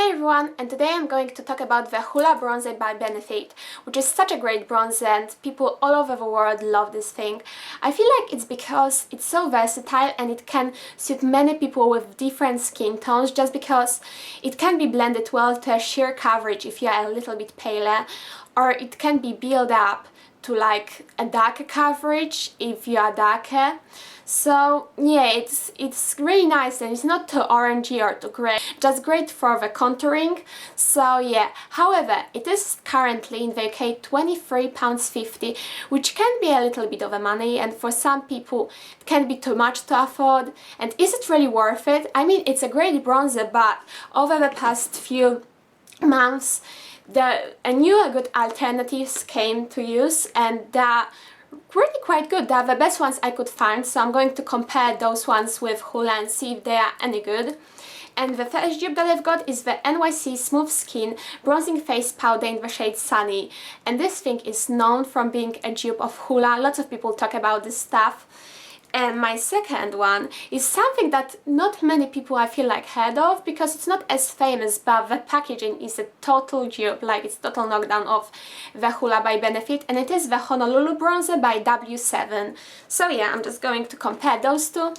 Hey everyone, and today I'm going to talk about the Hoola Bronzer by Benefit, which is such a great bronzer and people all over the world love this thing. I feel like it's because it's so versatile and it can suit many people with different skin tones, just because it can be blended well to a sheer coverage if you are a little bit paler, or it can be built up to like a darker coverage if you are darker. So yeah, it's really nice and it's not too orangey or too grey, just great for the contouring. So yeah, however, it is currently in the UK £23.50, which can be a little bit of a money, and for some people it can be too much to afford. And is it really worth it? I mean, it's a great bronzer, but over the past few months a new good alternatives came to use, and they're really quite good. They're the best ones I could find, so I'm going to compare those ones with Hoola and see if they are any good. And the first dupe that I've got is the NYC Smooth Skin Bronzing Face Powder in the shade Sunny, and this thing is known from being a dupe of Hoola. Lots of people talk about this stuff. And my second one is something that not many people I feel like heard of because it's not as famous, but the packaging is a total dupe, like it's total knockdown of the Hoola by Benefit, and it is the Honolulu Bronzer by W7. So yeah, I'm just going to compare those two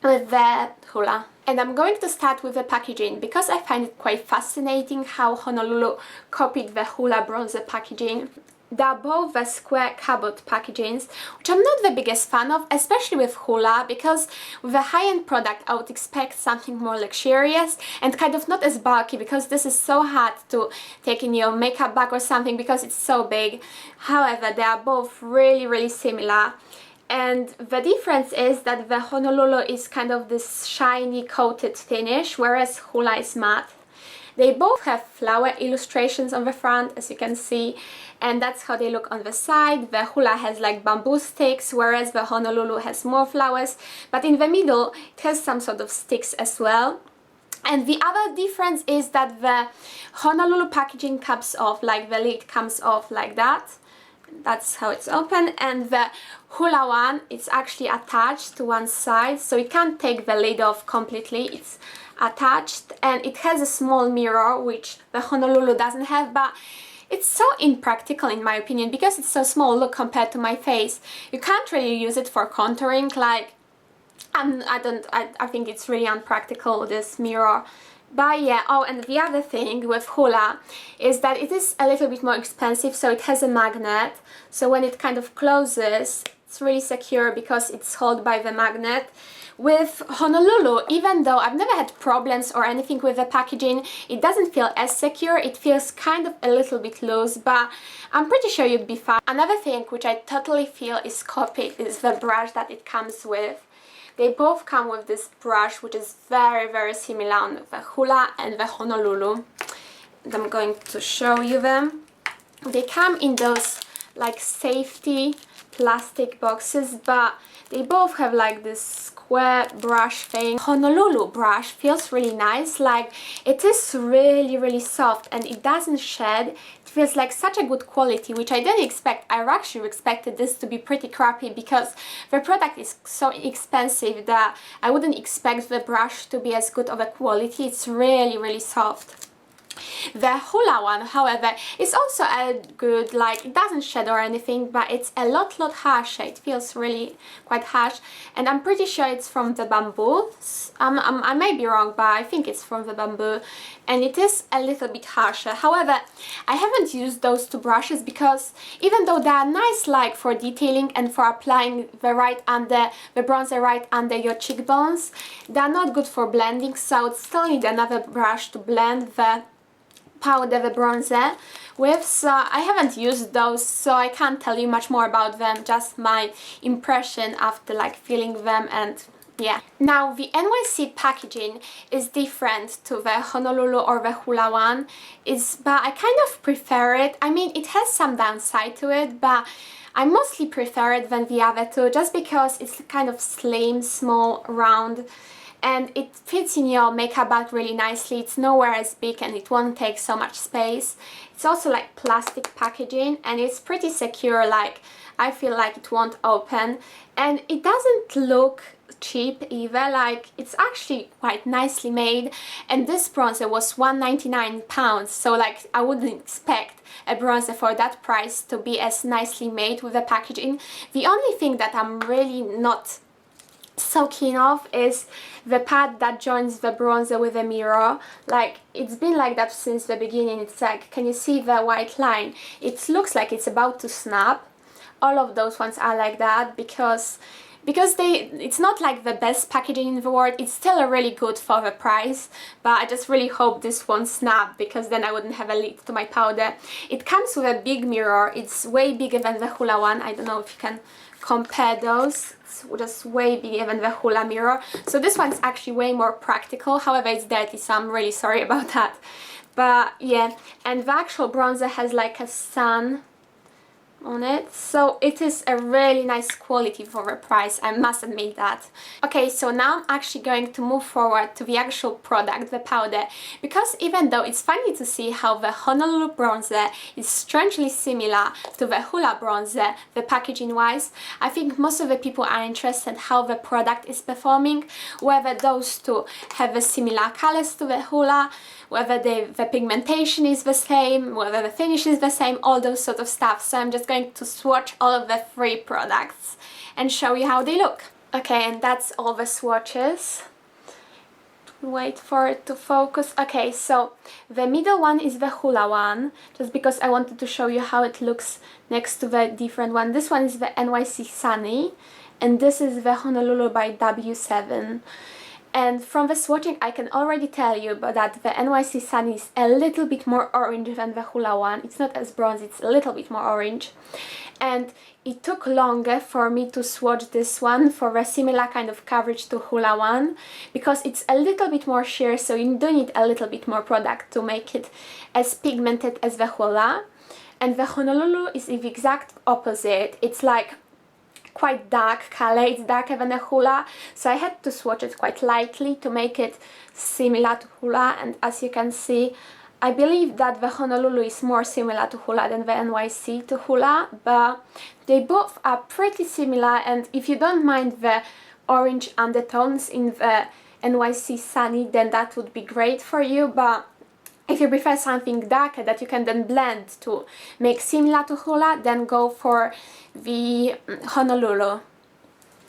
with the Hoola. And I'm going to start with the packaging because I find it quite fascinating how Honolulu copied the Hoola Bronzer packaging. They're both the square cardboard packagings, which I'm not the biggest fan of, especially with Hoola, because with a high-end product I would expect something more luxurious and kind of not as bulky, because this is so hard to take in your makeup bag or something because it's so big. However, they are both really similar. And the difference is that the Honolulu is kind of this shiny coated finish, whereas Hoola is matte. They both have flower illustrations on the front, as you can see, and that's how they look on the side. The Hoola has like bamboo sticks, whereas the Honolulu has more flowers, but in the middle it has some sort of sticks as well. And the other difference is that the Honolulu packaging comes off, like the lid comes off like that. That's how it's open, and the Hoola one, it's actually attached to one side, so you can't take the lid off completely. It's attached, and it has a small mirror, which the Honolulu doesn't have, but it's so impractical in my opinion because it's so small. Look, compared to my face, you can't really use it for contouring. Like, I think it's really unpractical, this mirror. But yeah, oh, and the other thing with Hoola is that it is a little bit more expensive, so it has a magnet, so when it kind of closes, it's really secure because it's held by the magnet. With Honolulu, even though I've never had problems or anything with the packaging, it doesn't feel as secure. It feels kind of a little bit loose, but I'm pretty sure you'd be fine. Another thing which I totally feel is copied is the brush that it comes with. They both come with this brush, which is very similar on the Hoola and the Honolulu. And I'm going to show you them. They come in those like safety plastic boxes, but they both have like this square brush thing. Honolulu brush feels really nice, like it is really soft and it doesn't shed. It feels like such a good quality, which I didn't expect. I actually expected this to be pretty crappy because the product is so expensive that I wouldn't expect the brush to be as good of a quality. It's really soft. The Hoola one, however, is also a good, like, it doesn't shed or anything, but it's a lot harsher. It feels really quite harsh, and I'm pretty sure it's from the bamboo. I may be wrong, but I think it's from the bamboo, and it is a little bit harsher. However, I haven't used those two brushes because even though they are nice, like for detailing and for applying the bronzer right under your cheekbones, they are not good for blending, so I would still need another brush to blend the powder, the bronzer with, so I haven't used those, so I can't tell you much more about them, just my impression after like feeling them. And yeah. Now the NYC packaging is different to the Honolulu or the Hoola one, but I kind of prefer it. I mean, it has some downside to it, but I mostly prefer it than the other two, just because it's kind of slim, small, round, and it fits in your makeup bag really nicely. It's nowhere as big and it won't take so much space. It's also like plastic packaging and it's pretty secure, like I feel like it won't open, and it doesn't look cheap either, like it's actually quite nicely made, and this bronzer was £1.99, so like I wouldn't expect a bronzer for that price to be as nicely made with the packaging. The only thing that I'm really not so keen of is the pad that joins the bronzer with the mirror. Like, it's been like that since the beginning. It's like, can you see the white line? It looks like it's about to snap. All of those ones are like that because it's not like the best packaging in the world. It's still really good for the price, but I just really hope this won't snap, because then I wouldn't have a lid to my powder. It comes with a big mirror. It's way bigger than the Hoola one. I don't know if you can compare those. It's just way bigger than the Hoola mirror. So this one's actually way more practical. However, it's dirty, so I'm really sorry about that. But yeah, and the actual bronzer has like a sun on it, so it is a really nice quality for the price, I must admit that. Okay, so now I'm actually going to move forward to the actual product, the powder, because even though it's funny to see how the Honolulu Bronzer is strangely similar to the Hoola Bronzer, the packaging wise, I think most of the people are interested how the product is performing, whether those two have a similar colors to the Hoola, whether the pigmentation is the same, whether the finish is the same, all those sort of stuff. So I'm just going to swatch all of the three products and show you how they look. Okay, and that's all the swatches. Wait for it to focus. Okay, so the middle one is the Hoola one, just because I wanted to show you how it looks next to the different one. This one is the NYC Sunny, and this is the Honolulu by W7. And from the swatching, I can already tell you that the NYC Sunny is a little bit more orange than the Hoola one. It's not as bronzy, it's a little bit more orange. And it took longer for me to swatch this one for a similar kind of coverage to Hoola one, because it's a little bit more sheer, so you do need a little bit more product to make it as pigmented as the Hoola. And the Honolulu is the exact opposite. It's like quite dark color, it's darker than a Hoola, so I had to swatch it quite lightly to make it similar to Hoola. And as you can see, I believe that the Honolulu is more similar to Hoola than the NYC to Hoola, but they both are pretty similar. And if you don't mind the orange undertones in the NYC Sunny, then that would be great for you. But if you prefer something darker that you can then blend to make similar to Hoola, then go for the Honolulu.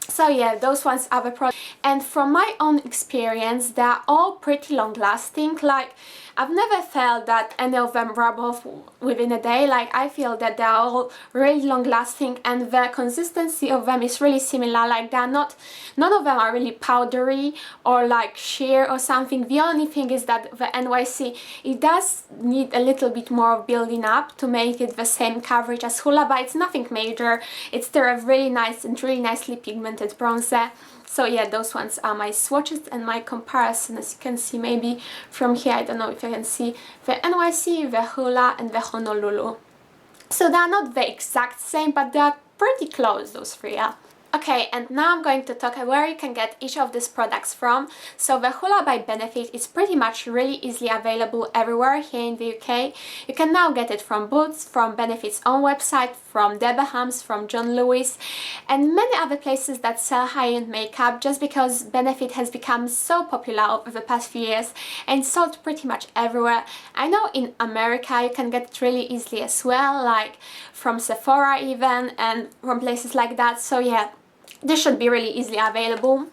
So yeah, those ones are the products. And from my own experience, they're all pretty long lasting. Like, I've never felt that any of them rub off within a day. Like, I feel that they're all really long lasting, and the consistency of them is really similar. Like, they're not, none of them are really powdery or like sheer or something. The only thing is that the NYC, it does need a little bit more building up to make it the same coverage as Hoola, but it's nothing major. It's still a really nice and really nicely pigmented bronzer. So yeah, those ones are my swatches and my comparison. As you can see, maybe from here, I don't know if you can see the NYC, the Hoola and the Honolulu. So they're not the exact same, but they're pretty close, those three are. Okay, and now I'm going to talk where you can get each of these products from. So the Hoola by Benefit is pretty much really easily available everywhere here in the UK. You can now get it from Boots, from Benefit's own website, from Debenhams, from John Lewis, and many other places that sell high-end makeup, just because Benefit has become so popular over the past few years and sold pretty much everywhere. I know in America you can get it really easily as well, like from Sephora even, and from places like that. So yeah, this should be really easily available.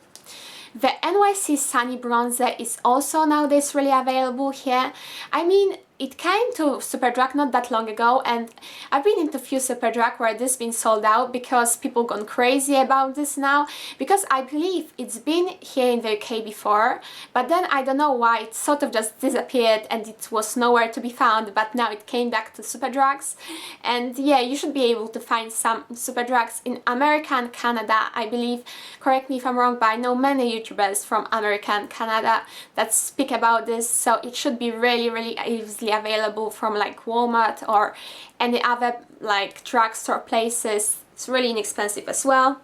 The NYC Sunny Bronzer is also nowadays really available here. I mean, it came to Superdrug not that long ago, and I've been into a few Superdrug where this has been sold out because people gone crazy about this now, because I believe it's been here in the UK before, but then I don't know why it sort of just disappeared and it was nowhere to be found, but now it came back to Superdrugs. And yeah, you should be able to find some Superdrugs in America and Canada, I believe. Correct me if I'm wrong, but I know many YouTubers from America and Canada that speak about this, so it should be really easily available from like Walmart or any other like drugstore places. It's really inexpensive as well.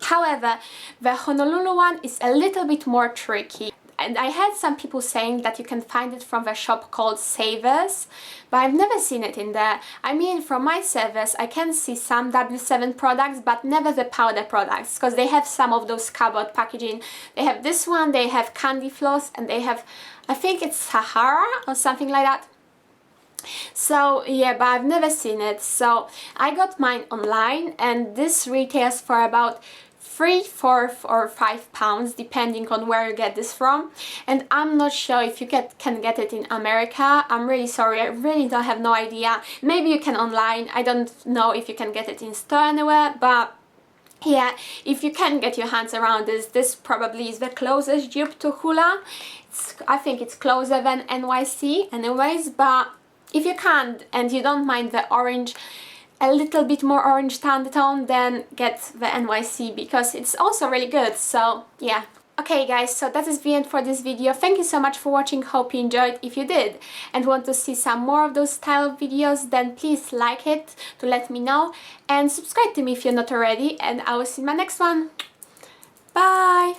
However, the Honolulu one is a little bit more tricky. And I had some people saying that you can find it from a shop called Savers, but I've never seen it in there. I mean, from my Savers I can see some W7 products, but never the powder products, because they have some of those cardboard packaging. They have this one, they have Candy Floss, and they have, I think it's Sahara or something like that. So yeah, but I've never seen it. So I got mine online, and this retails for about £3, £4 or £5 depending on where you get this from, and I'm not sure if you can get it in America. I'm really sorry, I really don't have no idea. Maybe you can online, I don't know if you can get it in store anywhere, but yeah, if you can get your hands around this probably is the closest dupe to Hoola. I think it's closer than NYC anyways, but if you can't and you don't mind the orange, a little bit more orange tone, then get the NYC because it's also really good. So yeah. Okay guys, so that is the end for this video. Thank you so much for watching, hope you enjoyed. If you did and want to see some more of those style videos, then please like it to let me know, and subscribe to me if you're not already, and I will see you in my next one. Bye!